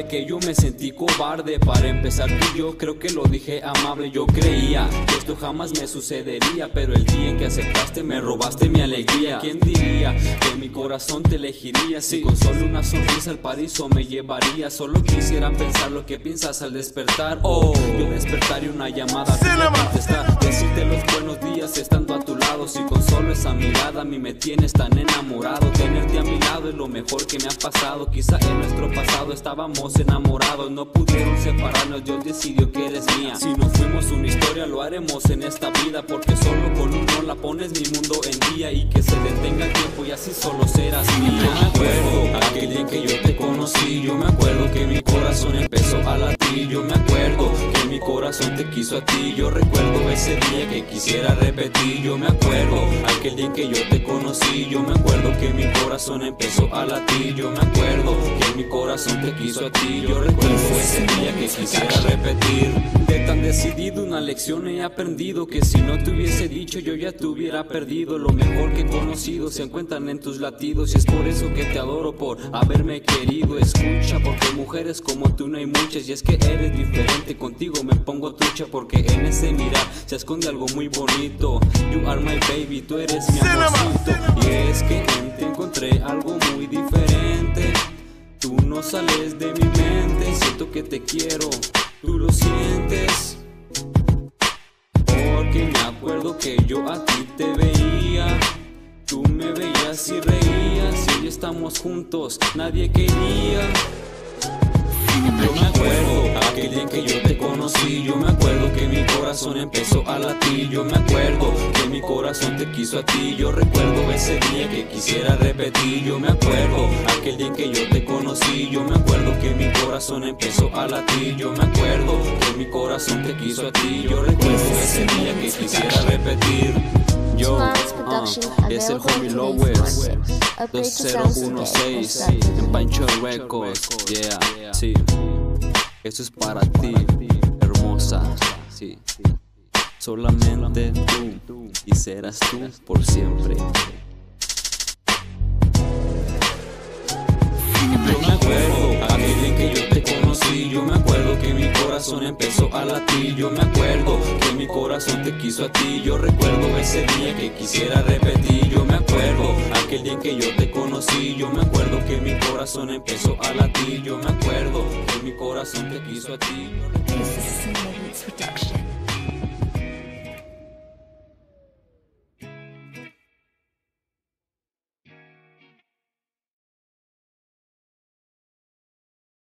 de que yo me sentí cobarde. Para empezar tú y yo creo que lo dije amable. Yo creía que esto jamás me sucedería, pero el día en que aceptaste me robaste mi alegría. ¿Quién diría que mi corazón te elegiría? Si con solo una sonrisa al paraíso me llevaría. Solo quisiera pensar lo que piensas al despertar. Oh, yo despertaría una llamada para contestar, decirte los buenos días estando a tu lado. Si con solo esa mirada a mí me tienes tan enamorado. Tenerte a mi lado es lo mejor que me ha pasado. Quizá en nuestro pasado estábamos enamorados, no pudieron separarnos, Dios decidió que eres mía. Si no fuimos una historia lo haremos en esta vida, porque solo con uno la pones mi mundo en día. Y que se detenga el tiempo y así solo serás mía. Yo me acuerdo aquel día en que yo te conocí. Yo me acuerdo que mi corazón empezó a latir. Yo me acuerdo que mi corazón te quiso a ti. Yo recuerdo ese día que quisiera repetir. Yo me acuerdo aquel día en que yo te conocí. Yo me acuerdo que mi corazón empezó a latir. Yo me acuerdo que mi corazón te quiso a ti. Yo recuerdo ese día que quisiera repetir. De tan decidido una lección he aprendido, que si no te hubiese dicho yo ya te hubiera perdido. Lo mejor que he conocido se encuentran en tus latidos, y es por eso que te adoro, por haberme querido. Escucha, porque mujeres como tú no hay muchas, y es que eres diferente, contigo me pongo trucha, porque en ese mirar se esconde algo muy bonito. You are my baby, tú eres mi amorcito. Y es que en ti encontré algo muy diferente. Tú no sales de mi mente, siento que te quiero, tú lo sientes. Porque me acuerdo que yo a ti te veía, tú me veías y reías, y hoy estamos juntos, nadie quería. Yo me acuerdo aquel día en que yo te conocí. Yo me acuerdo que mi corazón empezó a latir. Yo me acuerdo que mi corazón te quiso a ti. Yo recuerdo ese día que quisiera repetir. Yo me acuerdo aquel día en que yo te conocí. Yo me acuerdo que mi corazón empezó a latir. Yo me acuerdo que mi corazón te quiso a ti. Yo recuerdo ese día que quisiera repetir. Yo, es el homie Lowes 2016 en Pancho Records. Yeah, sí, eso es para ti, hermosa. Sí, solamente tú, y serás tú por siempre. Yo me acuerdo aquel día en que yo te conocí. Yo me acuerdo que mi corazón empezó a latir. Yo me acuerdo que mi corazón te quiso a ti. Yo recuerdo ese día que quisiera repetir. Yo me acuerdo aquel día en que yo te conocí. Yo me acuerdo que mi corazón empezó a latir. Yo me acuerdo que mi corazón te quiso a ti.